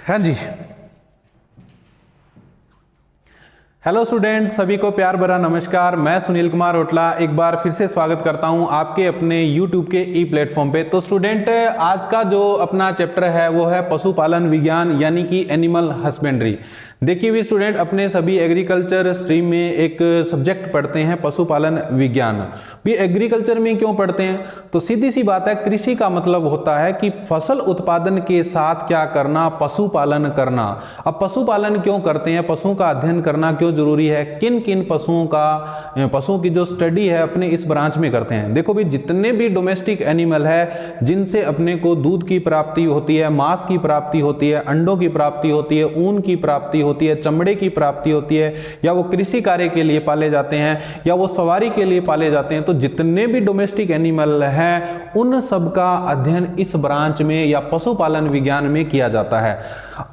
हाँ जी। Hello student, सभी को प्यार भरा नमस्कार। मैं सुनील कुमार ओटला एक बार फिर से स्वागत करता हूं आपके अपने YouTube के ई प्लेटफॉर्म पे। तो स्टूडेंट, आज का जो अपना चैप्टर है वो है पशुपालन विज्ञान यानी कि एनिमल हस्बेंड्री। देखिए भी स्टूडेंट, अपने सभी एग्रीकल्चर स्ट्रीम में एक सब्जेक्ट पढ़ते हैं पशुपालन विज्ञान। भी एग्रीकल्चर में क्यों पढ़ते हैं? तो सीधी सी बात है, कृषि का मतलब होता है कि फसल उत्पादन के साथ क्या करना, पशुपालन करना। अब पशुपालन क्यों करते हैं, पशुओं का अध्ययन करना क्यों जरूरी है, किन किन पशुओं की जो स्टडी है अपने इस ब्रांच में करते हैं। देखो भी, जितने भी डोमेस्टिक एनिमल है जिनसे अपने को दूध की प्राप्ति होती है, मांस की प्राप्ति होती है, अंडों की प्राप्ति होती है, ऊन की प्राप्ति होती है, चमड़े की प्राप्ति होती है, या वो कृषि कार्य के लिए पाले जाते हैं या वो सवारी के लिए पाले जाते हैं, तो जितने भी डोमेस्टिक एनिमल हैं उन सब का अध्ययन इस ब्रांच में या पशुपालन विज्ञान में किया जाता है।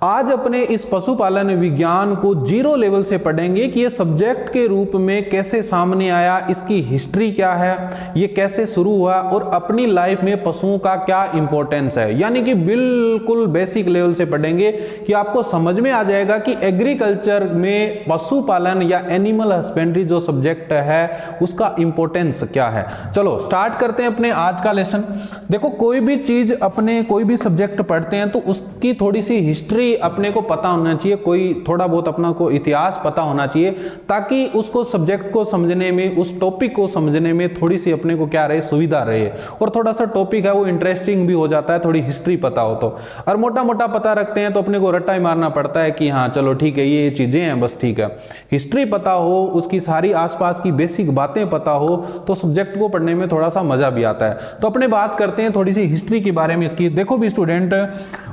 आज अपने इस पशुपालन विज्ञान को जीरो लेवल से पढ़ेंगे कि ये सब्जेक्ट के रूप में कैसे सामने आया, इसकी हिस्ट्री क्या है, ये कैसे शुरू हुआ और अपनी लाइफ में पशुओं का क्या इंपॉर्टेंस है। यानी कि बिल्कुल बेसिक लेवल से पढ़ेंगे कि आपको समझ में आ जाएगा कि एग्रीकल्चर में पशुपालन या एनिमल हस्बेंड्री जो सब्जेक्ट है उसका इंपॉर्टेंस क्या है। चलो स्टार्ट करते हैं अपने आज का लेसन। देखो, कोई भी चीज अपने कोई भी सब्जेक्ट पढ़ते हैं तो उसकी थोड़ी सी हिस्ट्री अपने को पता होना चाहिए, कोई थोड़ा बहुत अपना को इतिहास पता होना चाहिए, ताकि उसको सब्जेक्ट को समझने में, उस टॉपिक को समझने में थोड़ी सी अपने को क्या रहे, सुविधा रहे, और थोड़ा सा टॉपिक है वो इंटरेस्टिंग भी हो जाता है थोड़ी हिस्ट्री पता हो तो। और मोटा मोटा पता रखते हैं तो अपने को रट्टा ही मारना पड़ता है कि हाँ चलो ठीक है ये चीजें हैं, बस ठीक है। हिस्ट्री पता हो, उसकी सारी आसपास की बेसिक बातें पता हो तो सब्जेक्ट को पढ़ने में थोड़ा सा मजा भी आता है। तो अपने बात करते हैं थोड़ी सी हिस्ट्री के बारे में इसकी। देखो भी स्टूडेंट,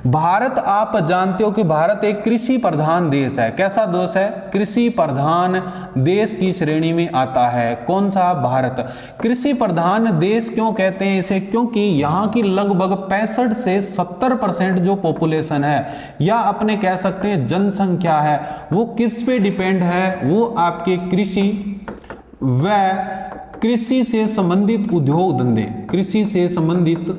भारत, आप जानते हो कि भारत एक कृषि प्रधान देश है। कैसा देश है? कृषि प्रधान देश की श्रेणी में आता है। कौन सा? भारत। कृषि प्रधान देश क्यों कहते हैं इसे? क्योंकि यहाँ की लगभग 65 से 70% जो पॉपुलेशन है या अपने कह सकते हैं जनसंख्या है, वो किस पे डिपेंड है? वो आपके कृषि व कृषि से संबंधित उद्योग धंधे, कृषि से संबंधित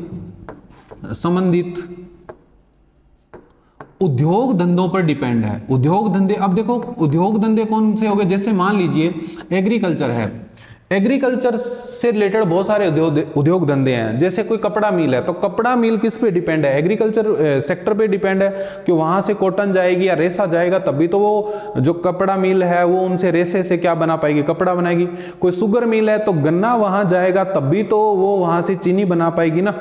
उद्योग धंधों पर डिपेंड है। उद्योग धंधे, अब देखो उद्योग धंधे कौन से हो गए? जैसे मान लीजिए एग्रीकल्चर है, एग्रीकल्चर से रिलेटेड बहुत सारे उद्योग धंधे हैं। जैसे कोई कपड़ा मिल है तो कपड़ा मिल किस पे डिपेंड है? एग्रीकल्चर सेक्टर पे डिपेंड है कि वहां से कॉटन जाएगी या रेशा जाएगा, तभी तो वो जो कपड़ा मिल है वो उनसे रेशे से क्या बना पाएगी? कपड़ा बनाएगी। कोई शुगर मिल है तो गन्ना वहां जाएगा तभी तो वो वहां से चीनी बना पाएगी ना।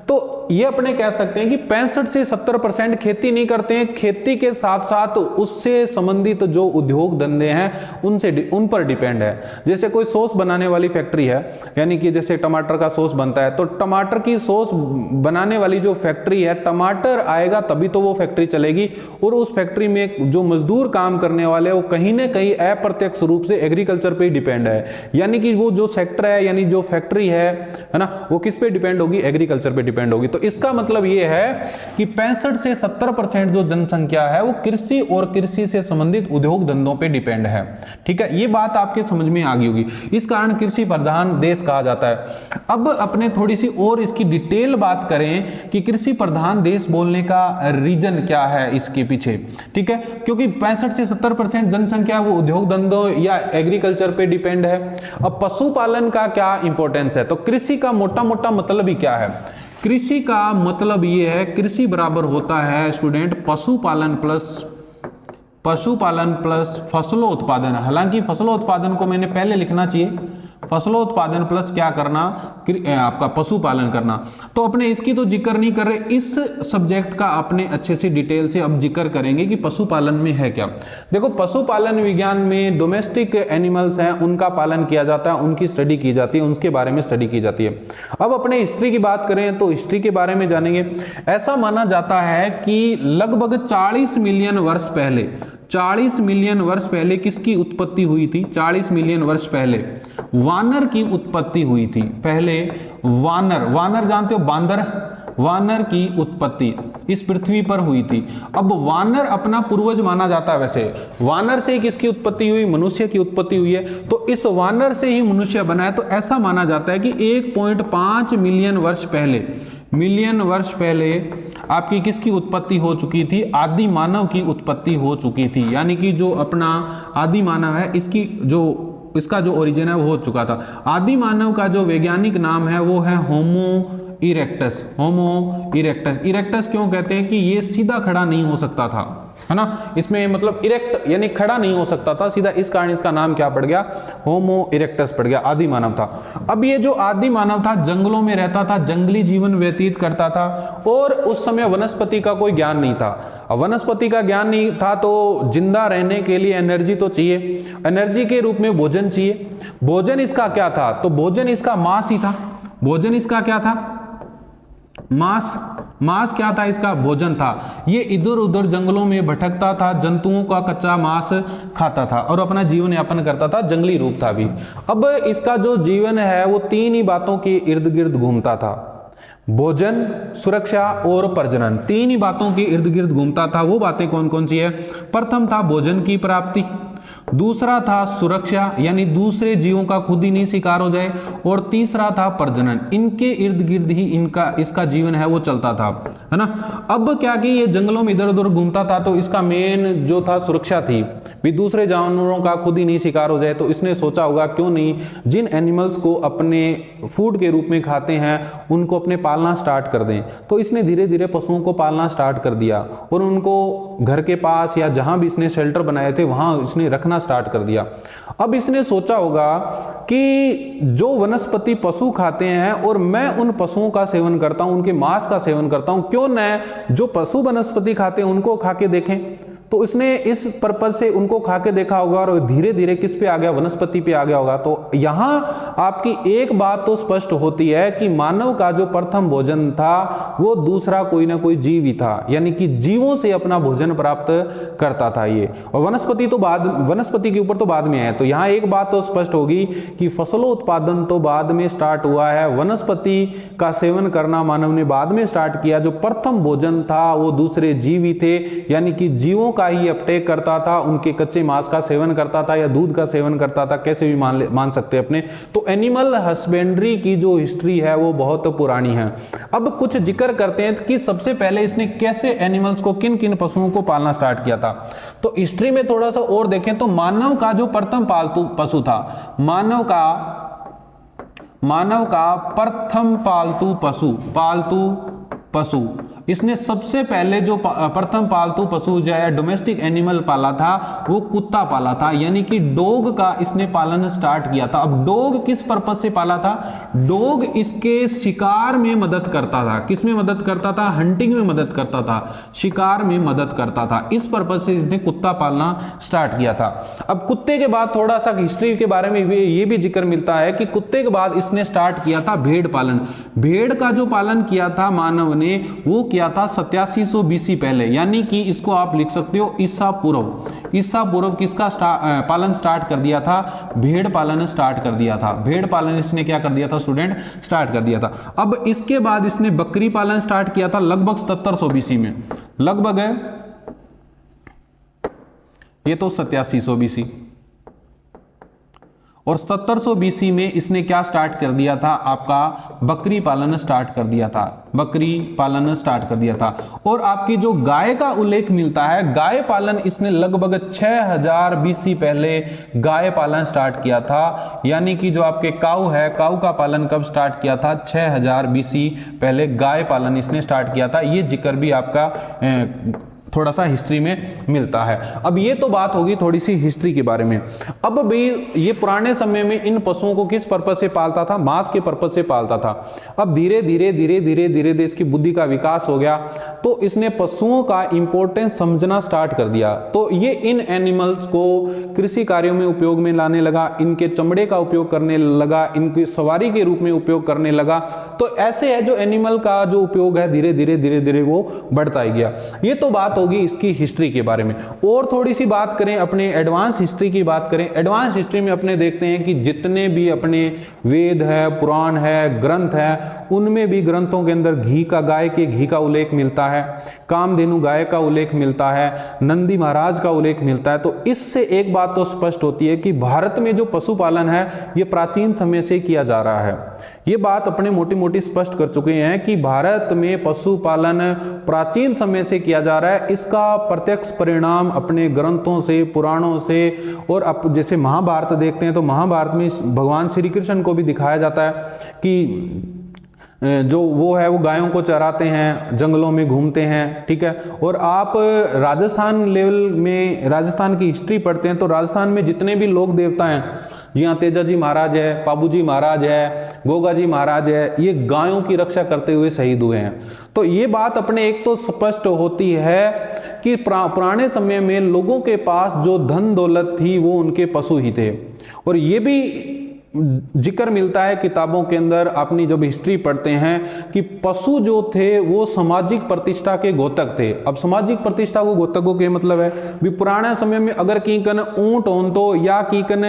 तो ये अपने कह सकते हैं कि 65 से 70% खेती नहीं करते हैं, खेती के साथ साथ उससे संबंधित जो उद्योग धंधे हैं उन पर डिपेंड है। जैसे कोई सॉस बनाने वाली फैक्ट्री है, यानी कि जैसे टमाटर का सॉस बनता है तो टमाटर की सॉस बनाने वाली जो फैक्ट्री है, टमाटर आएगा तभी तो वो फैक्ट्री चलेगी, और उस फैक्ट्री में जो मजदूर काम करने वाले वो कहीं ना कहीं अप्रत्यक्ष रूप से एग्रीकल्चर पे डिपेंड है। यानी कि वो जो सेक्टर है, यानी जो फैक्ट्री है ना, वो किस पे डिपेंड होगी? एग्रीकल्चर पे डिपेंड होगी। तो इसका मतलब यह है कि 65 से 70% जो जनसंख्या है वो कृषि और कृषि से संबंधित उद्योग धंधों पे डिपेंड है। ठीक है, ये बात आपके समझ में आ गई होगी। इस कारण कृषि प्रधान देश कहा जाता है। अब अपने थोड़ी सी और इसकी डिटेल बात करें कि कृषि प्रधान देश बोलने का रीजन क्या है इसके पीछे। ठीक है, क्योंकि 65 से 70% जनसंख्या वो उद्योग धंधों या एग्रीकल्चर पे डिपेंड है। अब पशुपालन का क्या इंपॉर्टेंस है? तो कृषि का मोटा मोटा मतलब ही क्या है? कृषि का मतलब ये है, कृषि बराबर होता है स्टूडेंट पशुपालन प्लस फसलों उत्पादन। हालांकि फसलों उत्पादन को मैंने पहले लिखना चाहिए, फसलों उत्पादन प्लस क्या करना? आपका पशुपालन करना। तो अपने इसकी तो जिक्र नहीं कर रहे, इस सब्जेक्ट का अपने अच्छे से डिटेल से अब जिक्र करेंगे कि पशुपालन में है क्या। देखो, पशुपालन विज्ञान में डोमेस्टिक एनिमल्स हैं उनका पालन किया जाता है, उनकी स्टडी की जाती है, उनके बारे में स्टडी की जाती है। अब अपने हिस्ट्री की बात करें तो हिस्ट्री के बारे में जानेंगे। ऐसा माना जाता है कि लगभग 40 मिलियन वर्ष पहले, 40 मिलियन वर्ष पहले किसकी उत्पत्ति हुई थी? 40 मिलियन वर्ष पहले वानर की उत्पत्ति हुई थी। पहले वानर जानते हो, बांदर, वानर की उत्पत्ति इस पृथ्वी पर हुई थी। अब वानर अपना पूर्वज माना जाता है। वैसे वानर से ही किसकी उत्पत्ति हुई? मनुष्य की उत्पत्ति हुई है। तो इस वानर से ही मनुष्य बना है। तो ऐसा माना जाता है कि 1.5 मिलियन वर्ष पहले मिलियन वर्ष पहले आपकी किसकी उत्पत्ति हो चुकी थी? आदि मानव की उत्पत्ति हो चुकी थी। यानी कि जो अपना आदि मानव है इसका जो ओरिजिन है वो हो चुका था। आदि मानव का जो वैज्ञानिक नाम है वो है होमो इरेक्टस। होमो इरेक्टस। इरेक्टस क्यों कहते हैं कि ये सीधा खड़ा नहीं हो सकता था, है ना, इसमें मतलब इरेक्ट यानी खड़ा नहीं हो सकता था सीधा, इस कारण इसका नाम क्या पड़ गया? होमो इरेक्टस पड़ गया, आदि मानव था। अब ये जो आदि मानव था जंगलों में रहता था, जंगली जीवन व्यतीत करता था और उस समय वनस्पति का कोई ज्ञान नहीं था। अब वनस्पति का ज्ञान नहीं था तो जिंदा रहने के लिए एनर्जी तो चाहिए, एनर्जी के रूप में भोजन चाहिए। भोजन इसका क्या था? तो भोजन इसका मांस ही था। भोजन इसका क्या था? मांस क्या था? इसका भोजन था। ये इधर उधर जंगलों में भटकता था, जंतुओं का कच्चा मांस खाता था और अपना जीवन यापन करता था, जंगली रूप था भी। अब इसका जो जीवन है वो तीन ही बातों के इर्द गिर्द घूमता था, भोजन, सुरक्षा और प्रजनन। तीन ही बातों के इर्द गिर्द घूमता था। वो बातें कौन कौन सी है? प्रथम था भोजन की प्राप्ति, दूसरा था सुरक्षा यानी दूसरे जीवों का खुद ही नहीं शिकार हो जाए, और तीसरा था प्रजनन। इनके इर्द गिर्द ही इसका जीवन है वो चलता था, है ना। अब क्या कि ये जंगलों में इधर उधर घूमता था तो इसका मेन जो था सुरक्षा थी, भी दूसरे जानवरों का खुद ही नहीं शिकार हो जाए। तो इसने सोचा होगा क्यों नहीं जिन एनिमल्स को अपने फूड के रूप में खाते हैं उनको अपने पालना स्टार्ट कर दें। तो इसने धीरे धीरे पशुओं को पालना स्टार्ट कर दिया और उनको घर के पास या जहां भी इसने शेल्टर बनाए थे वहां इसने रखना स्टार्ट कर दिया। अब इसने सोचा होगा कि जो वनस्पति पशु खाते हैं और मैं उन पशुओं का सेवन करता हूं, उनके मांस का सेवन करता हूं, क्यों न जो पशु वनस्पति खाते हैं उनको खा के देखें। तो इसने इस पर्पज से उनको खा के देखा होगा और धीरे धीरे किस पे आ गया? वनस्पति पे आ गया होगा। तो यहां आपकी एक बात तो स्पष्ट होती है कि मानव का जो प्रथम भोजन था वो दूसरा कोई ना कोई जीव ही था, यानी कि जीवों से अपना भोजन प्राप्त करता था ये। और वनस्पति के ऊपर तो बाद में है। तो यहां एक बात तो स्पष्ट होगी कि फसलों उत्पादन तो बाद में स्टार्ट हुआ है, वनस्पति का सेवन करना मानव ने बाद में स्टार्ट किया। जो प्रथम भोजन था वो दूसरे जीव ही थे, यानी कि जीवों का ही अपटेक करता था, उनके कच्चे मांस का सेवन करता था या दूध का सेवन करता था, कैसे भी मान सकते हैं अपने। तो एनिमल हस्बेंड्री की जो हिस्ट्री है वो बहुत पुरानी है। अब कुछ जिक्र करते हैं कि सबसे पहले इसने कैसे एनिमल्स को, किन किन पशुओं को पालना स्टार्ट किया था। तो हिस्ट्री में थोड़ा सा और देखें तो मानव का जो प्रथम पालतू पशु था, मानव का प्रथम पालतू पशु इसने सबसे पहले जो प्रथम पालतू पशु जो है डोमेस्टिक एनिमल पाला था वो कुत्ता पाला था, यानी कि डॉग का इसने पालन स्टार्ट किया था। अब डॉग किस पर्पज से पाला था? डॉग इसके शिकार में मदद करता था। किस में मदद करता था? हंटिंग में मदद करता था, शिकार में मदद करता था। इस पर्पज से इसने कुत्ता पालना स्टार्ट किया था। अब कुत्ते के बाद थोड़ा सा हिस्ट्री के बारे में ये भी जिक्र मिलता है कि कुत्ते के बाद इसने स्टार्ट किया था भेड़ पालन। भेड़ का जो पालन किया था मानव ने वो किया था 8700 BC पहले, यानी कि इसको आप लिख सकते हो ईसा पूर्व किसका पालन स्टार्ट कर दिया था? भेड़ पालन स्टार्ट कर दिया था। भेड़ पालन इसने क्या कर दिया था स्टूडेंट? स्टार्ट कर दिया था। अब इसके बाद इसने बकरी पालन स्टार्ट किया था लगभग 7700 BC में, लगभग है ये तो 8700 BC, और 7700 BC में इसने क्या स्टार्ट कर दिया था? आपका बकरी पालन स्टार्ट कर दिया था। और आपकी जो गाय का उल्लेख मिलता है, गाय पालन इसने लगभग 6000 BC पहले गाय पालन स्टार्ट किया था, यानी कि जो आपके काऊ है, काऊ का पालन कब स्टार्ट किया था? 6000 BC पहले गाय पालन इसने स्टार्ट किया था। ये जिक्र भी आपका थोड़ा सा हिस्ट्री में मिलता है। अब ये तो बात होगी थोड़ी सी हिस्ट्री के बारे में। अब भी ये पुराने समय में इन पशुओं को किस पर्पज से पालता था? मांस के पर्पज से पालता था। अब धीरे धीरे इसकी बुद्धि का विकास हो गया तो इसने पशुओं का इंपॉर्टेंस समझना स्टार्ट कर दिया। तो ये इन एनिमल्स को कृषि कार्यों में उपयोग में लाने लगा, इनके चमड़े का उपयोग करने लगा, इनकी सवारी के रूप में उपयोग करने लगा। तो ऐसे है जो एनिमल का जो उपयोग है धीरे धीरे वो बढ़ता ही गया। ये तो बात होगी इसकी हिस्ट्री के बारे में। और थोड़ी सी बात करें अपने एडवांस हिस्ट्री की बात करें, एडवांस हिस्ट्री में अपने देखते हैं कि जितने भी अपने वेद है, पुराण है, ग्रंथ है, उनमें भी ग्रंथों के अंदर घी का, गाय के घी का उल्लेख मिलता है, कामधेनु गाय का उल्लेख मिलता है, नंदी महाराज का उल्लेख मिलता है। तो इससे एक बात तो स्पष्ट होती है कि भारत में जो पशुपालन है ये प्राचीन समय से किया जा रहा है। ये बात अपने मोटी मोटी स्पष्ट कर चुके हैं कि भारत में पशुपालन प्राचीन समय से किया जा रहा है। इसका प्रत्यक्ष परिणाम अपने ग्रंथों से, पुराणों से, और अब जैसे महाभारत देखते हैं तो महाभारत में भगवान श्री कृष्ण को भी दिखाया जाता है कि जो वो है वो गायों को चराते हैं, जंगलों में घूमते हैं, ठीक है। और आप राजस्थान लेवल में राजस्थान की हिस्ट्री पढ़ते हैं तो राजस्थान में जितने भी लोक देवता हैं, यहाँ तेजा जी महाराज है, पाबू जी महाराज है, गोगा जी महाराज है, ये गायों की रक्षा करते हुए शहीद हुए हैं। तो ये बात अपने एक तो स्पष्ट होती है कि पुराने समय में लोगों के पास जो धन दौलत थी वो उनके पशु ही थे। और ये भी जिक्र मिलता है किताबों के अंदर, अपनी जब हिस्ट्री पढ़ते हैं कि पशु जो थे वो सामाजिक प्रतिष्ठा के घोतक थे। अब सामाजिक प्रतिष्ठा को घोतकों के मतलब है भी पुराने समय में अगर की कन ऊंट होन तो या की कन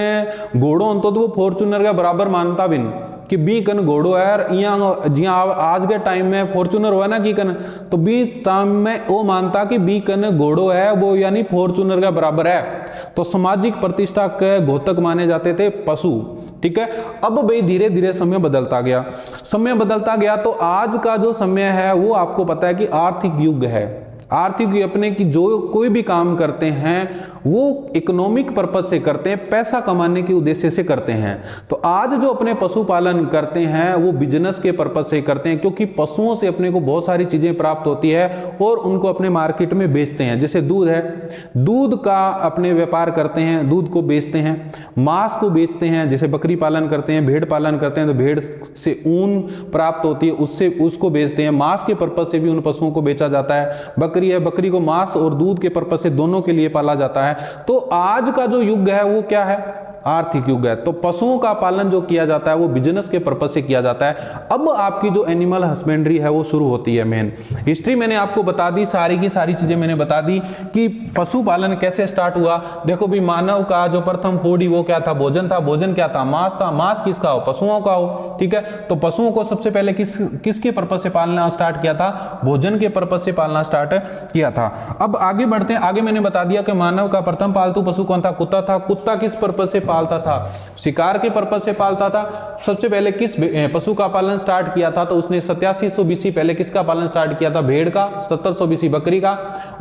घोड़ो होन तो वो फॉर्चूनर का बराबर मानता बिन कि बी कन घोड़ो है, यहाँ जिया आज के टाइम में फॉर्चूनर हुआ ना की कन, तो बी टाइम में वो मानता कि बी कन घोड़ो है वो यानी फॉर्चूनर का बराबर है। तो सामाजिक प्रतिष्ठा के घोतक माने जाते थे पशु, ठीक है। अब भाई धीरे धीरे समय बदलता गया, समय बदलता गया तो आज का जो समय है वो आपको पता है कि आर्थिक युग है। आर्थिक अपने की जो कोई भी काम करते हैं वो इकोनॉमिक पर्पज से करते हैं, पैसा कमाने के उद्देश्य से करते हैं। तो आज जो अपने पशुपालन करते हैं वो बिजनेस के पर्पज से करते हैं, क्योंकि पशुओं से अपने को बहुत सारी चीजें प्राप्त होती है और उनको अपने मार्केट में बेचते हैं। जैसे दूध है, दूध का अपने व्यापार करते हैं, दूध को बेचते हैं, मांस को बेचते हैं, जैसे बकरी पालन करते हैं, भेड़ पालन करते हैं तो भेड़ से ऊन प्राप्त होती है, उससे उसको बेचते हैं। मांस के पर्पज से भी उन पशुओं को बेचा जाता है। बकरी है, बकरी को मांस और दूध के पर्पज से दोनों के लिए पाला जाता है। तो आज का जो युग है वो क्या है? आर्थिक युग है। तो पशुओं का पालन जो किया जाता है वो बिजनेस के पर्पज से किया जाता है। अब आपकी जो एनिमल हस्बेंड्री है वो शुरू होती है। मेन हिस्ट्री मैंने आपको बता दी, सारी की सारी चीजें मैंने बता दी कि पशुपालन कैसे स्टार्ट हुआ। देखो भी मानव का जो प्रथम फूड ही वो क्या था? भोजन था। भोजन क्या था? मांस था। मांस किसका हो? पशुओं का हो, ठीक है। तो पशुओं को सबसे पहले किसके पर्पज से पालना स्टार्ट किया था? भोजन के पर्पज से पालना स्टार्ट किया था। अब आगे बढ़ते हैं। आगे मैंने बता दिया कि मानव का प्रथम पालतू पशु कौन था? कुत्ता था। कुत्ता किस पर्पज से पालता था? शिकार के पर्पज से पालता था। सबसे पहले किस पशु का पालन स्टार्ट किया था? तो उसने 8700 BC पहले किसका पालन स्टार्ट किया था? भेड़ का। 1700 BC बकरी का।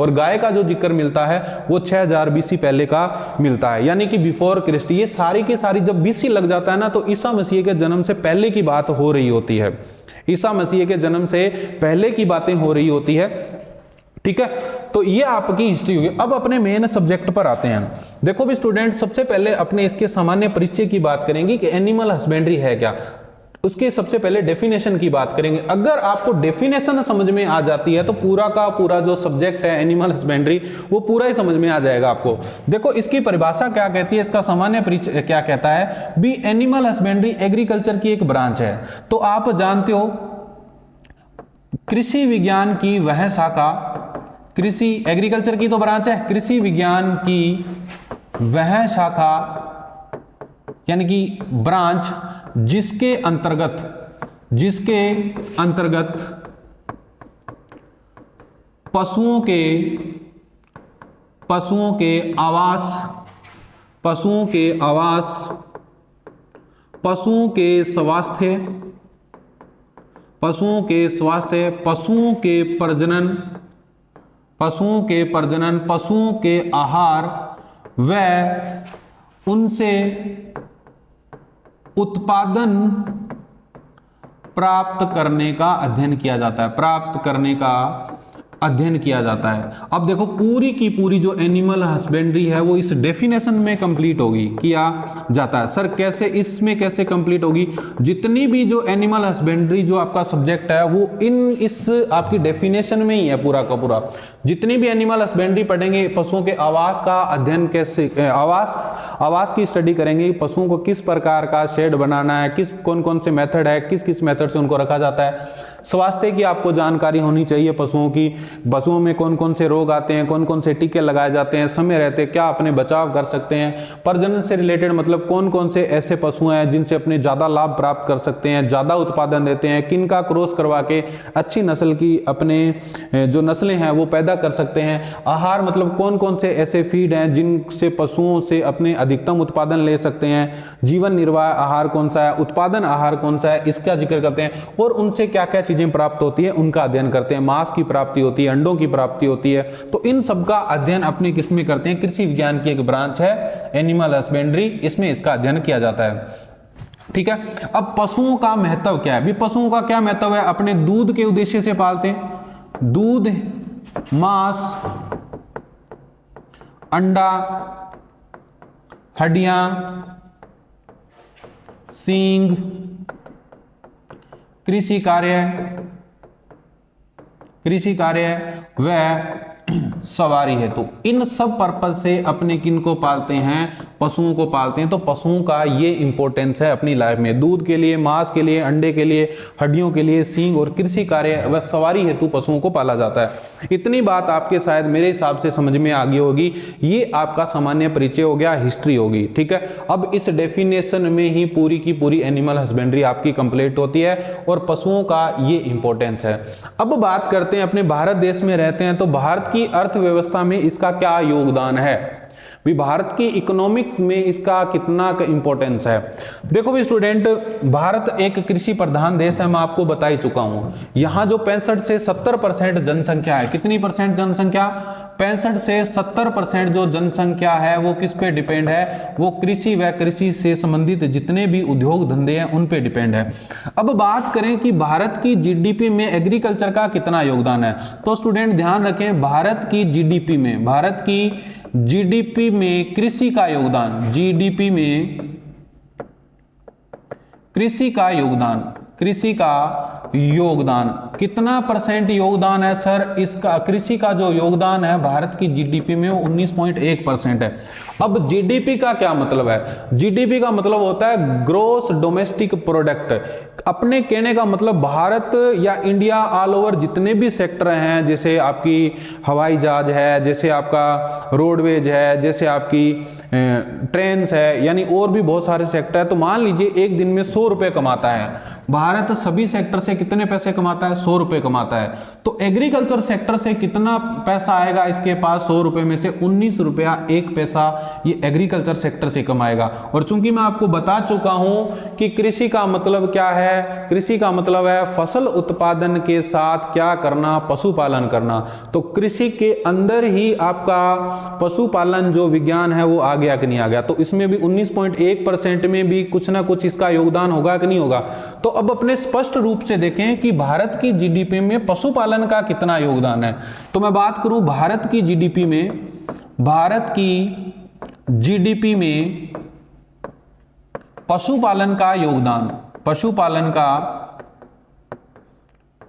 और गाय का जो जिक्र मिलता है वो 6000 BC पहले का मिलता है, यानी कि बिफोर क्रिस्ट। ये सारी की सारी जब BC लग जाता है ना तो ईसा मसीह के जन्म से पहले की बात हो रही होती है। ईसा मसीह के जन्म से पहले की बातें हो रही होती है, ठीक है। तो ये आपकी हिस्ट्री होगी। अब अपने मेन सब्जेक्ट पर आते हैं। देखो भी स्टूडेंट, सबसे पहले अपने इसके सामान्य परिचय की बात करेंगे कि एनिमल हस्बेंड्री है क्या। उसके सबसे पहले डेफिनेशन की बात करेंगे। अगर आपको डेफिनेशन समझ में आ जाती है तो पूरा का पूरा जो सब्जेक्ट है एनिमल हस्बेंड्री वो पूरा ही समझ में आ जाएगा आपको। देखो इसकी परिभाषा क्या कहती है, इसका सामान्य परिचय क्या कहता है भी। एनिमल हस्बेंड्री एग्रीकल्चर की एक ब्रांच है। तो आप जानते हो कृषि विज्ञान की वह शाखा, कृषि एग्रीकल्चर की तो ब्रांच है, कृषि विज्ञान की वह शाखा यानी कि ब्रांच जिसके अंतर्गत पशुओं के आवास, पशुओं के स्वास्थ्य, पशुओं के प्रजनन, पशुओं के आहार व उनसे उत्पादन प्राप्त करने का अध्ययन किया जाता है। अब देखो पूरी की पूरी जो एनिमल हस्बेंड्री है वो इस डेफिनेशन में कंप्लीट होगी, किया जाता है। सर कैसे? इसमें कैसे कंप्लीट होगी? जितनी भी जो एनिमल हस्बेंड्री जो आपका सब्जेक्ट है वो इस आपकी डेफिनेशन में ही है पूरा का पूरा। जितनी भी एनिमल हस्बेंड्री पढ़ेंगे, पशुओं के आवास का अध्ययन कैसे, आवास की स्टडी करेंगे, पशुओं को किस प्रकार का शेड बनाना है, कौन कौन से मेथड है, किस मेथड से उनको रखा जाता है, स्वास्थ्य की आपको जानकारी होनी चाहिए पशुओं की, पशुओं में कौन कौन से रोग आते हैं, कौन कौन से टीके लगाए जाते हैं, समय रहते क्या अपने बचाव कर सकते हैं। प्रजनन से रिलेटेड मतलब कौन कौन से ऐसे पशु हैं जिनसे अपने ज़्यादा लाभ प्राप्त कर सकते हैं, ज़्यादा उत्पादन देते हैं, किन का क्रॉस करवा के अच्छी नस्ल की अपने जो नस्लें हैं वो पैदा कर सकते हैं। आहार मतलब कौन कौन से ऐसे फीड हैं जिनसे पशुओं से अपने अधिकतम उत्पादन ले सकते हैं। जीवन निर्वाह आहार कौन सा है, उत्पादन आहार कौन सा है, इसका जिक्र करते हैं। और उनसे क्या क्या चीजें प्राप्त होती है उनका अध्ययन करते हैं। मांस की प्राप्ति होती है, अंडों की प्राप्ति होती है, तो इन सब का अध्ययन अपने किस में करते हैं, कृषि विज्ञान की एक ब्रांच है एनिमल हस्बेंड्री, इसमें इसका अध्ययन किया जाता है। ठीक है, अब पशुओं का महत्व क्या है, भी पशुओं का क्या महत्व है, अपने दूध के उद्देश्य से पालते हैं, दूध, मांस, अंडा, हड्डियां, सींग, कृषि कार्य व सवारी है। तो इन सब पर्पज से अपने किन को पालते हैं, पशुओं को पालते हैं। तो पशुओं का ये इंपॉर्टेंस है अपनी लाइफ में, दूध के लिए, मांस के लिए, अंडे के लिए, हड्डियों के लिए, सींग और कृषि कार्य व सवारी हेतु पशुओं को पाला जाता है। इतनी बात आपके शायद मेरे हिसाब से समझ में आ गई होगी। ये आपका सामान्य परिचय हो गया, हिस्ट्री होगी। ठीक है, अब इस डेफिनेशन में ही पूरी की पूरी एनिमल हस्बेंड्री आपकी कंप्लीट होती है और पशुओं का ये इंपॉर्टेंस है। अब बात करते हैं, अपने भारत देश में रहते हैं तो भारत की अर्थव्यवस्था में इसका क्या योगदान है, भी भारत की इकोनॉमिक में इसका कितना का इंपॉर्टेंस है। देखो भी स्टूडेंट, भारत एक कृषि प्रधान देश है, मैं आपको बता ही चुका हूं। यहां जो 65 से 70% जनसंख्या है, कितनी परसेंट जनसंख्या, 65 से 70% जो जनसंख्या है वो किस पे डिपेंड है, वो कृषि व कृषि से संबंधित जितने भी उद्योग धंधे हैं उन पे डिपेंड है। अब बात करें कि भारत की जीडीपी में एग्रीकल्चर का कितना योगदान है, तो स्टूडेंट ध्यान रखें, भारत की जीडीपी में कृषि का योगदान, जीडीपी में कृषि का योगदान कितना परसेंट योगदान है सर, इसका कृषि का जो योगदान है भारत की जीडीपी में वो 19.1% है। अब जीडीपी का क्या मतलब है, जीडीपी का मतलब होता है ग्रोस डोमेस्टिक प्रोडक्ट। अपने कहने का मतलब भारत या इंडिया ऑल ओवर जितने भी सेक्टर हैं, जैसे आपकी हवाई जहाज है, जैसे आपका रोडवेज है, जैसे आपकी ट्रेन्स है, यानी और भी बहुत सारे सेक्टर है। तो मान लीजिए एक दिन में 100 रुपए कमाता है भारत, सभी सेक्टर से कितने पैसे कमाता है, 100 रुपए कमाता है। तो एग्रीकल्चर सेक्टर से कितना पैसा आएगा इसके पास, 100 रुपए में से 19 रुपया 1 पैसा ये एग्रीकल्चर सेक्टर से कमाएगा। और चूंकि मैं आपको बता चुका हूं कि कृषि का मतलब क्या है, कृषि का मतलब है फसल उत्पादन के साथ क्या करना, पशुपालन करना। तो कृषि के अंदर ही आपका पशुपालन जो विज्ञान है वो आ गया कि नहीं आ गया, तो इसमें भी 19.1% में भी कुछ ना कुछ इसका योगदान होगा कि नहीं होगा। तो अब अपने स्पष्ट रूप से देखें कि भारत की जीडीपी में पशुपालन का कितना योगदान है। तो मैं बात करूं भारत की जीडीपी में पशुपालन का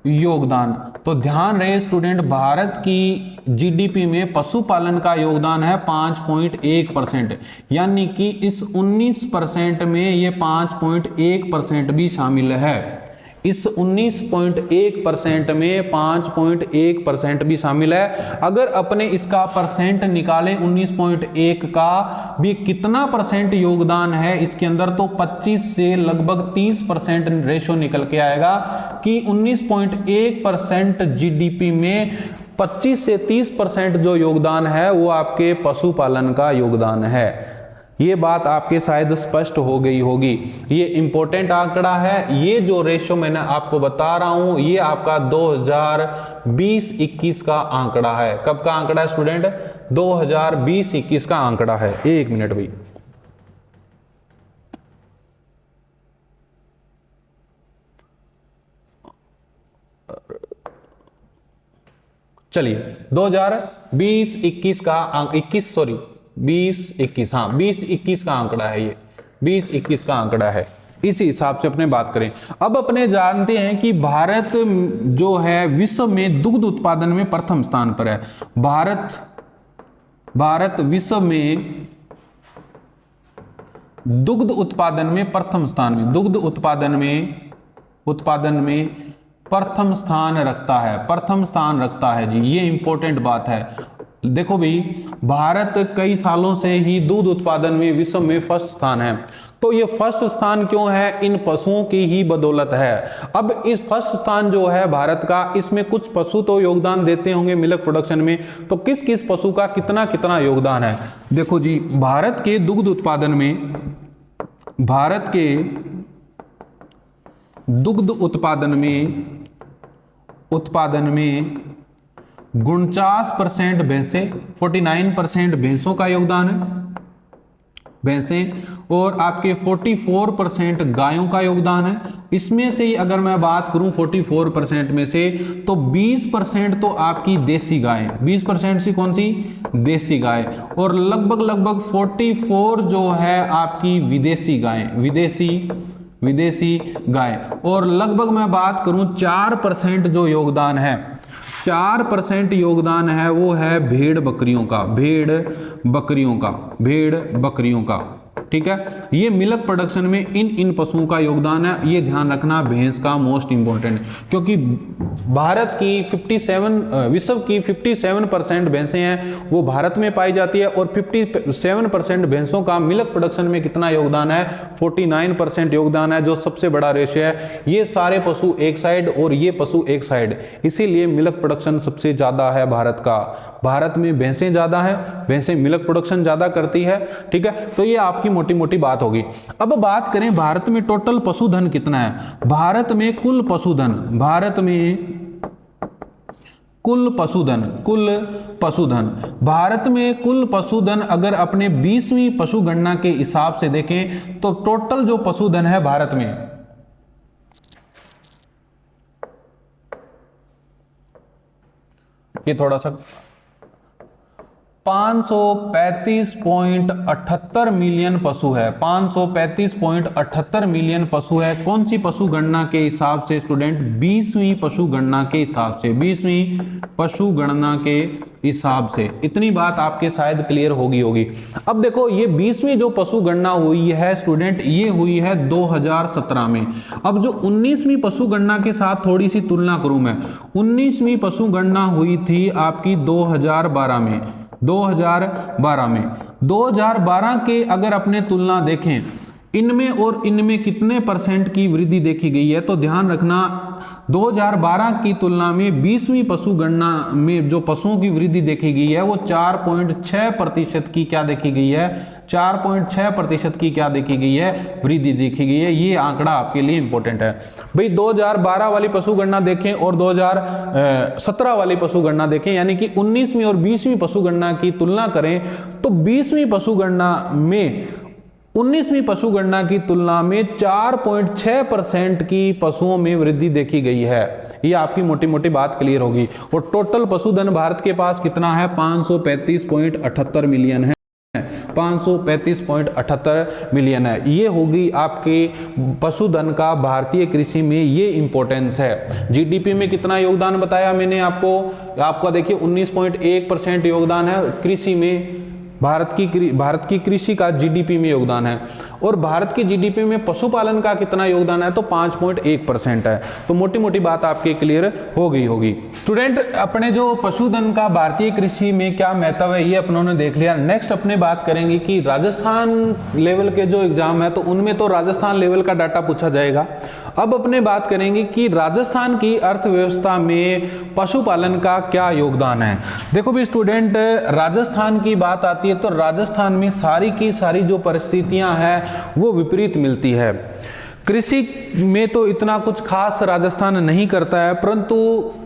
योगदान, तो ध्यान रहे स्टूडेंट, भारत की जीडीपी में पशुपालन का योगदान है 5.1%, यानी कि इस 19% में ये 5.1% भी शामिल है। इस 19.1% में 5.1% भी शामिल है। अगर अपने इसका परसेंट निकालें 19.1 का भी कितना परसेंट योगदान है इसके अंदर, तो 25 से लगभग 30% रेशो निकल के आएगा कि 19.1% जीडीपी में 25 से 30% जो योगदान है वो आपके पशुपालन का योगदान है। ये बात आपके शायद स्पष्ट हो गई होगी। ये इंपॉर्टेंट आंकड़ा है। ये जो रेशो मैंने आपको बता रहा हूं ये आपका 2020-21 का आंकड़ा है। कब का आंकड़ा है स्टूडेंट, 2020-21 का आंकड़ा है। एक मिनट भाई, चलिए 2020-21 का 20-21 हाँ 20-21 का आंकड़ा है, ये 20-21 का आंकड़ा है। इसी हिसाब से अपने बात करें। अब अपने जानते हैं कि भारत जो है विश्व में दुग्ध उत्पादन में प्रथम स्थान पर है। भारत विश्व में दुग्ध उत्पादन में प्रथम स्थान में, दुग्ध उत्पादन में प्रथम स्थान रखता है, प्रथम स्थान रखता है जी, ये इंपॉर्टेंट बात है। देखो भाई, भारत कई सालों से ही दूध उत्पादन में विश्व में फर्स्ट स्थान है। तो ये फर्स्ट स्थान क्यों है? इन पशुओं की ही बदौलत है। अब इस फर्स्ट स्थान जो है भारत का, इसमें कुछ पशु तो योगदान देते होंगे मिल्क प्रोडक्शन में, तो किस किस पशु का कितना कितना योगदान है? देखो जी, भारत के दुग्ध उत्पादन में, भारत के दुग्ध उत्पादन में 49% भैंसें, 49% भैंसों का योगदान है, भैंसें, और आपके 44% गायों का योगदान है। इसमें से ही अगर मैं बात करूं 44% में से, तो 20% तो आपकी देसी गाय, 20% सी कौन सी? देसी गाय, और लगभग 44 जो है आपकी विदेशी गाय, विदेशी गाय, और लगभग मैं बात करूं 4% जो योगदान है, 4% योगदान है वो है भेड़ बकरियों का, ठीक है। ये मिल्क प्रोडक्शन में इन पशुओं का योगदान है, ये ध्यान रखना, भैंस का मोस्ट इंपॉर्टेंट, क्योंकि भारत की 57 विश्व की 57% भैंसें हैं वो भारत में पाई जाती है, और 57% भैंसों का मिल्क प्रोडक्शन में कितना योगदान है? 49% योगदान है, जो सबसे बड़ा रेशियो है। ये सारे पशु एक साइड और ये पशु एक साइड, इसीलिए मिल्क प्रोडक्शन सबसे ज्यादा है भारत का। भारत में भैंसें ज्यादा है, भैंसें मिल्क प्रोडक्शन ज्यादा करती है, ठीक है। तो ये आपकी मोटी मोटी बात होगी। अब बात करें भारत में टोटल पशुधन कितना है? भारत में कुल पशुधन, भारत में कुल पशुधन अगर अपने 20वीं पशु गणना के हिसाब से देखें तो टोटल जो पशुधन है भारत में, ये थोड़ा सा 535.78 मिलियन पशु है, 535.78 मिलियन पशु है। कौन सी पशु गणना के हिसाब से स्टूडेंट? 20वीं पशु गणना के हिसाब से, 20वीं पशु गणना के हिसाब से। इतनी बात आपके शायद क्लियर होगी। अब देखो, ये 20वीं जो पशु गणना हुई है स्टूडेंट, ये हुई है 2017 में। अब जो 19वीं पशु गणना के साथ थोड़ी सी तुलना करूं मैं, 19वीं पशु गणना हुई थी आपकी 2012 में, 2012 के अगर अपने तुलना देखें इनमें और इनमें कितने परसेंट की वृद्धि देखी गई है, तो ध्यान रखना 2012 की तुलना में 20वीं पशु गणना में जो पशुओं की वृद्धि देखी गई है वो 4.6% की क्या देखी गई है? 4.6% की क्या देखी गई है? वृद्धि देखी गई है। ये आंकड़ा आपके लिए इंपॉर्टेंट है भाई। 2012 वाली पशु गणना देखें और 2017 वाली पशु गणना देखें, यानी कि 19वीं और 20वीं पशु गणना की तुलना करें तो 20वीं पशु गणना में 19वीं पशु गणना की तुलना में 4.6% की पशुओं में वृद्धि देखी गई है। ये आपकी मोटी मोटी बात क्लियर होगी। और टोटल पशुधन भारत के पास कितना है? 535.78 मिलियन है, 535.78 मिलियन है। ये होगी आपके पशुधन का भारतीय कृषि में, ये इंपॉर्टेंस है। जीडीपी में कितना योगदान बताया मैंने आपको? आपका देखिए 19.1% योगदान है कृषि में, भारत की कृषि का जीडीपी में योगदान है। और भारत की जीडीपी में पशुपालन का कितना योगदान है? तो 5.1% है। तो मोटी मोटी बात आपके क्लियर हो गई होगी। स्टूडेंट, अपने जो पशुधन का भारतीय कृषि में क्या महत्व है ये अपनों ने देख लिया। नेक्स्ट अपने बात करेंगे कि राजस्थान लेवल के जो एग्जाम है तो उनमें तो राजस्थान लेवल का डाटा पूछा जाएगा। अब अपने बात करेंगे कि राजस्थान की अर्थव्यवस्था में पशुपालन का क्या योगदान है। देखो भी स्टूडेंट, राजस्थान की बात आती है तो राजस्थान में सारी की सारी जो परिस्थितियां हैं वो विपरीत मिलती है। कृषि में तो इतना कुछ खास राजस्थान नहीं करता है, परंतु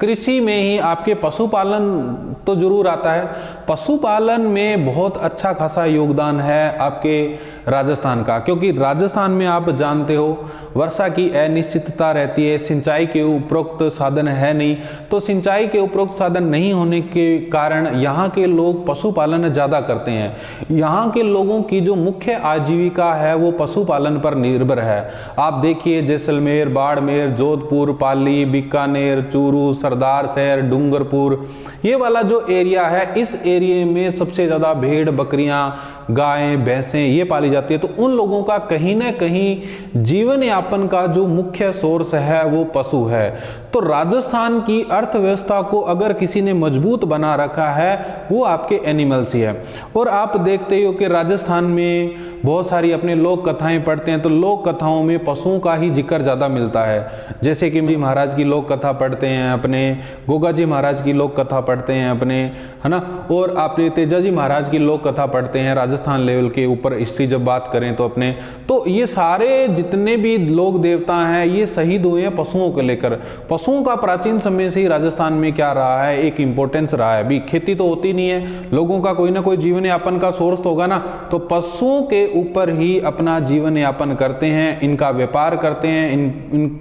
कृषि में ही आपके पशुपालन तो जरूर आता है। पशुपालन में बहुत अच्छा खासा योगदान है आपके राजस्थान का, क्योंकि राजस्थान में आप जानते हो वर्षा की अनिश्चितता रहती है, सिंचाई के उपरोक्त साधन है नहीं, तो सिंचाई के उपरोक्त साधन नहीं होने के कारण यहाँ के लोग पशुपालन ज़्यादा करते हैं। यहाँ के लोगों की जो मुख्य आजीविका है वो पशुपालन पर निर्भर है। आप देखिए जैसलमेर, बाड़मेर, जोधपुर, पाली, बीकानेर, चूरू, सरदार शहर, डूंगरपुर, ये वाला जो एरिया है, इस एरिया में सबसे ज़्यादा भेड़, बकरियां, गायें, भैंसें ये पाली जाती है। तो उन लोगों का कहीं ना कहीं जीवन यापन का जो मुख्य सोर्स है वो पशु है। तो राजस्थान की अर्थव्यवस्था को अगर किसी ने मजबूत बना रखा है वो आपके एनिमल्स ही है। और आप देखते ही हो कि राजस्थान में बहुत सारी अपने लोक कथाएं पढ़ते हैं, तो लोक कथाओं में पशुओं का ही जिक्र ज़्यादा मिलता है। जैसे कि जी महाराज की लोक कथा पढ़ते हैं अपने, गोगा जी महाराज की लोक कथा पढ़ते हैं अपने, है ना, और आपने तेजा जी महाराज की लोक कथा पढ़ते हैं राजस्थान लेवल के ऊपर हिस्ट्री जब बात करें तो अपने। तो ये सारे जितने भी लोक देवता हैं ये शहीद हुए हैं पशुओं को लेकर। पशुओं का प्राचीन समय से ही राजस्थान में क्या रहा है, एक इंपॉर्टेंस रहा है। अभी खेती तो होती नहीं है, लोगों का कोई ना कोई जीवन यापन का सोर्स तो होगा ना, तो पशुओं के ऊपर ही अपना जीवन यापन करते हैं, इनका व्यापार करते हैं,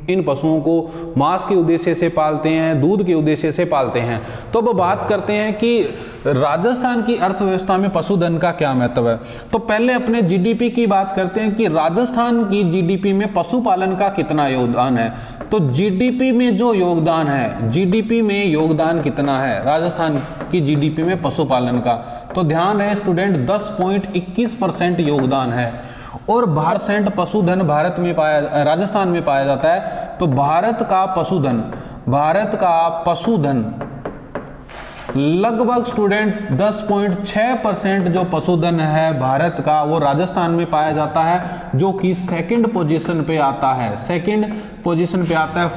इन पशुओं को मांस के उद्देश्य से पालते हैं, दूध के उद्देश्य से पालते हैं। तो अब बात करते हैं कि राजस्थान की अर्थव्यवस्था में पशुधन का क्या महत्व है। तो पहले अपने जीडीपी की बात करते हैं कि राजस्थान की जीडीपी में पशुपालन का कितना योगदान है। तो जीडीपी में जो योगदान है, जीडीपी में योगदान कितना है राजस्थान की जीडीपी में पशुपालन का, तो ध्यान रहे स्टूडेंट 10.21% योगदान है। और 12% पशुधन भारत में राजस्थान में पाया जाता है। तो भारत का पशुधन लगभग स्टूडेंट 10.6% जो पशुधन है भारत का वो राजस्थान में पाया जाता है, जो कि सेकंड पोजीशन पे आता है। सेकंड पोजीशन पे आता है।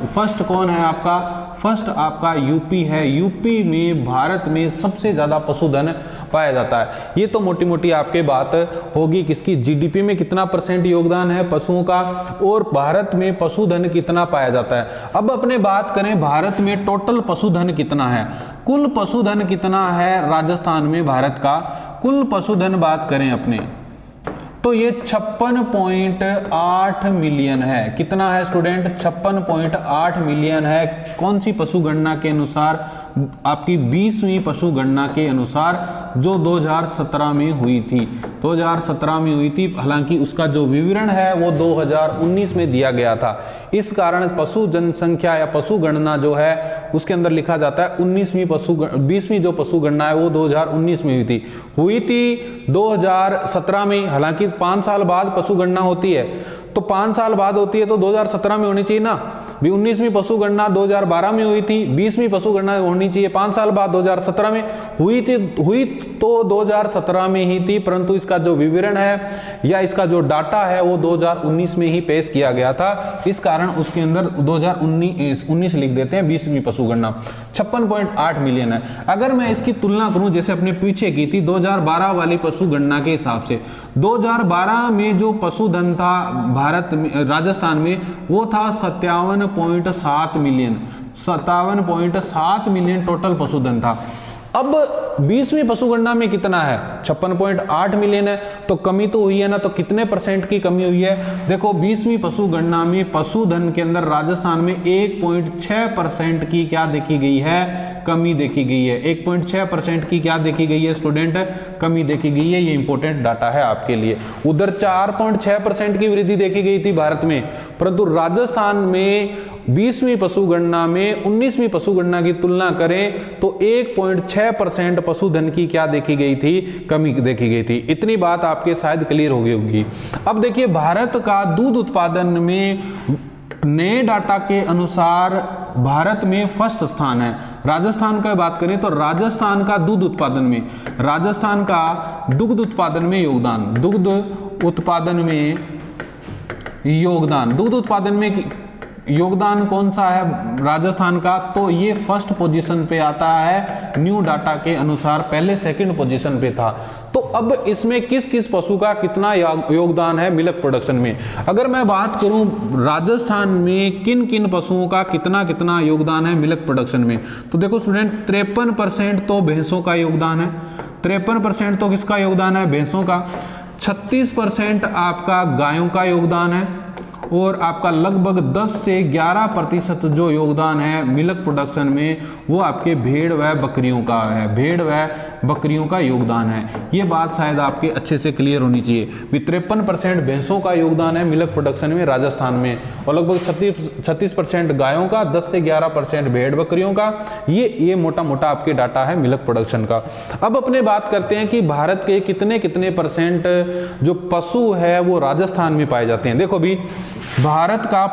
फर्स्ट कौन है आपका? फर्स्ट आपका यूपी है। यूपी में भारत में सबसे ज्यादा पशुधन पाया जाता है। ये तो मोटी मोटी आपके बात होगी किसकी, जीडीपी में कितना % योगदान है पशुओं का और भारत में पशुधन कितना पाया जाता है। अब अपने बात करें भारत में टोटल पशुधन कितना है, कुल पशुधन कितना है राजस्थान में, भारत का कुल पशुधन बात करें अपने, तो ये 56.8 मिलियन है। कितना है स्टूडेंट? 56.8 मिलियन है। कौन सी पशु गणना के अनुसार? आपकी 20वीं पशु गणना के अनुसार, जो 2017 में हुई थी। 2017 में हुई थी, हालांकि उसका जो विवरण है वो 2019 में दिया गया था। इस कारण पशु जनसंख्या या पशु गणना जो है उसके अंदर लिखा जाता है 20वीं जो पशु गणना है वो 2019 में हुई थी 2017 में। हालांकि 5 साल बाद पशु गणना होती है, तो 5 साल बाद होती है तो 2017 में होनी चाहिए ना। 19वीं पशु गणना 2012 में हुई थी, 20वीं पशु गणना होनी चाहिए 5 साल बाद 2017 में हुई तो 2017 में ही थी, परंतु इसका जो विवरण है या इसका जो डाटा है वो 2019 में ही पेश किया गया था। इस कारण उसके अंदर 2019 लिख देते हैं। 20वीं पशु गणना 56.8 मिलियन है। अगर मैं इसकी तुलना करूं जैसे अपने पीछे की थी 2012 वाली पशु गणना के हिसाब से, 2012 में जो पशुधन था भारत में, राजस्थान में, वो था 57.7 मिलियन। 57.7 मिलियन टोटल पशुधन था। अब 20वीं पशु गणना में कितना है? 56.8 मिलियन है। तो कमी तो हुई है ना, तो कितने % की कमी हुई है? देखो 20वीं पशु गणना में पशुधन के अंदर राजस्थान में 1.6% की क्या देखी गई है? कमी देखी गई है। 1.6% की क्या देखी गई है स्टूडेंट? कमी देखी गई है। ये इंपॉर्टेंट डाटा है आपके लिए। उधर 4.6% की वृद्धि देखी गई थी भारत में, परंतु राजस्थान में 20वीं पशु गणना में 19वीं पशु गणना की तुलना करें तो 1.6% पशुधन की क्या देखी गई थी? कमी देखी गई थी। इतनी बात आपके शायद क्लियर हो गई होगी। अब देखिए भारत का दूध उत्पादन में नए डाटा के अनुसार भारत में फर्स्ट स्थान है। राजस्थान का बात करें तो राजस्थान का दूध उत्पादन में, राजस्थान का दुग्ध उत्पादन में योगदान, दुग्ध उत्पादन में योगदान कौन सा है राजस्थान का? तो ये फर्स्ट पोजीशन पे आता है न्यू डाटा के अनुसार, पहले सेकंड पोजीशन पे था। तो अब इसमें किस किस पशु का कितना योगदान है मिल्क प्रोडक्शन में? अगर मैं बात करूं राजस्थान में किन किन पशुओं का कितना कितना योगदान है मिल्क प्रोडक्शन में, तो देखो स्टूडेंट 53% तो भैंसों का योगदान है। 53% तो किसका योगदान है? भैंसों का। 36% आपका गायों का योगदान है और आपका लगभग 10 से 11% जो योगदान है मिल्क प्रोडक्शन में वो आपके भेड़ व बकरियों का है। भेड़ व बकरियों का योगदान है। ये बात शायद आपके अच्छे से क्लियर होनी चाहिए। 53% भैंसों का योगदान है मिल्क प्रोडक्शन में राजस्थान में, और लगभग 36% गायों का, 10 से 11% भेड़ बकरियों का। ये मोटा मोटा आपके डाटा है मिल्क प्रोडक्शन का। अब अपने बात करते हैं कि भारत के कितने कितने % जो पशु है वो राजस्थान में पाए जाते हैं। देखो भी भारत का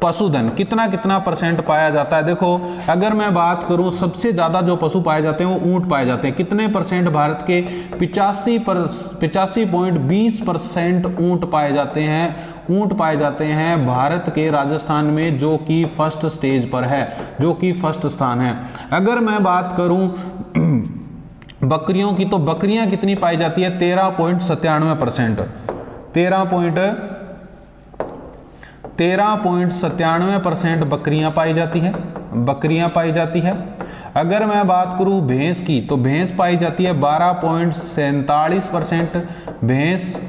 पशुधन कितना कितना % पाया जाता है। देखो अगर मैं बात करूं सबसे ज्यादा जो पशु पाए जाते हैं वो ऊंट पाए जाते हैं। कितने %? भारत के 85.20% ऊंट पाए जाते हैं। ऊंट पाए जाते हैं भारत के राजस्थान में, जो कि फर्स्ट स्टेज पर है, जो कि फर्स्ट स्थान है। अगर मैं बात करूं बकरियों की, तो बकरियां कितनी पाई जाती है? 13.97%। 13.97% बकरियां पाई जाती है, बकरियां पाई जाती है। अगर मैं बात करूं भैंस की, तो भैंस पाई जाती है 12.47% भैंस,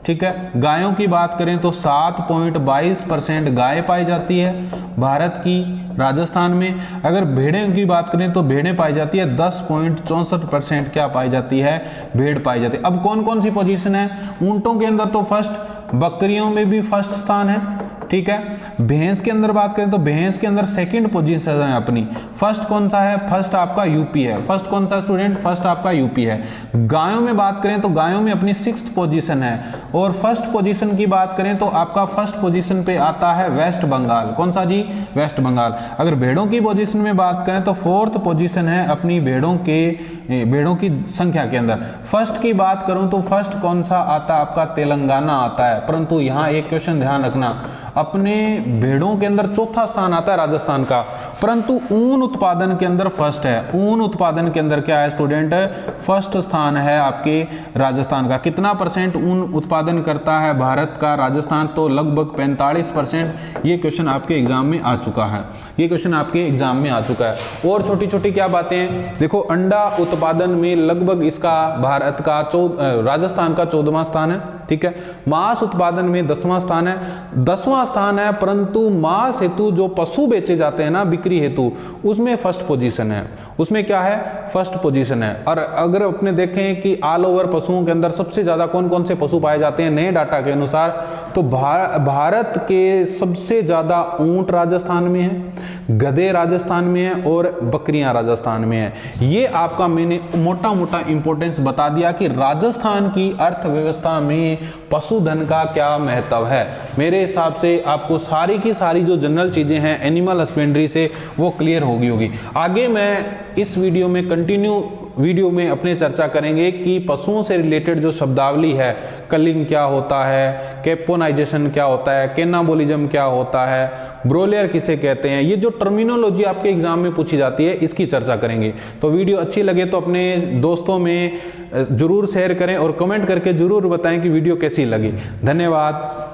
ठीक है। गायों की बात करें तो 7.22% गाय पाई जाती है भारत की राजस्थान में। अगर भेड़ों की बात करें तो भेड़ें पाई जाती है 10.64% क्या पाई जाती है? भेड़ पाई जाती है। अब कौन कौन सी पोजीशन है? ऊंटों के अंदर तो फर्स्ट, बकरियों में भी फर्स्ट स्थान है, ठीक है। भैंस के अंदर बात करें तो भैंस के अंदर सेकंड पोजीशन है अपनी। फर्स्ट कौन सा है? फर्स्ट आपका यूपी है। फर्स्ट कौन सा स्टूडेंट? फर्स्ट आपका यूपी है। गायों में बात करें तो गायों में अपनी 6th पोजीशन है। और फर्स्ट पोजीशन की बात करें तो आपका फर्स्ट पोजीशन पे आता है वेस्ट बंगाल। कौन सा जी? वेस्ट बंगाल। अगर भेड़ों की पोजीशन में बात करें तो 4th पोजीशन है अपनी भेड़ों की संख्या के अंदर। फर्स्ट की बात करूं तो फर्स्ट कौन सा आता है? आपका तेलंगाना आता है। परंतु यहां एक क्वेश्चन ध्यान रखना, अपने भेड़ों के अंदर 4था स्थान आता है राजस्थान का, परंतु ऊन उत्पादन के अंदर फर्स्ट है। ऊन उत्पादन के अंदर क्या है स्टूडेंट? फर्स्ट स्थान है आपके राजस्थान का। कितना % ऊन उत्पादन करता है भारत का राजस्थान? तो लगभग 45%। ये क्वेश्चन आपके एग्जाम में आ चुका है, ये क्वेश्चन आपके एग्जाम में आ चुका है। और छोटी छोटी क्या बातें हैं, देखो अंडा उत्पादन में लगभग इसका भारत का राजस्थान का 14वां स्थान है, ठीक है। मांस उत्पादन में 10वां स्थान है, 10वां स्थान है, परंतु मांस हेतु जो पशु बेचे जाते हैं ना बिक्री हेतु, उसमें फर्स्ट पोजीशन है। उसमें क्या है? फर्स्ट पोजीशन है। और अगर अपने देखें कि ऑल ओवर पशुओं के अंदर सबसे ज्यादा कौन कौन से पशु पाए जाते हैं नए डाटा के अनुसार, तो भारत के सबसे ज्यादा ऊंट राजस्थान में है, गधे राजस्थान में है और बकरियां राजस्थान में है। ये आपका मैंने मोटा मोटा इंपॉर्टेंस बता दिया कि राजस्थान की अर्थव्यवस्था में पशुधन का क्या महत्व है। मेरे हिसाब से आपको सारी की सारी जो जनरल चीजें हैं एनिमल हस्बेंड्री से वो क्लियर होगी। आगे मैं इस वीडियो में वीडियो में अपने चर्चा करेंगे कि पशुओं से रिलेटेड जो शब्दावली है, कलिंग क्या होता है, कैपोनाइजेशन क्या होता है, कैनाबोलिज्म क्या होता है, ब्रोलियर किसे कहते हैं, ये जो टर्मिनोलॉजी आपके एग्जाम में पूछी जाती है इसकी चर्चा करेंगे। तो वीडियो अच्छी लगे तो अपने दोस्तों में जरूर शेयर करें और कमेंट करके जरूर बताएं कि वीडियो कैसी लगी। धन्यवाद।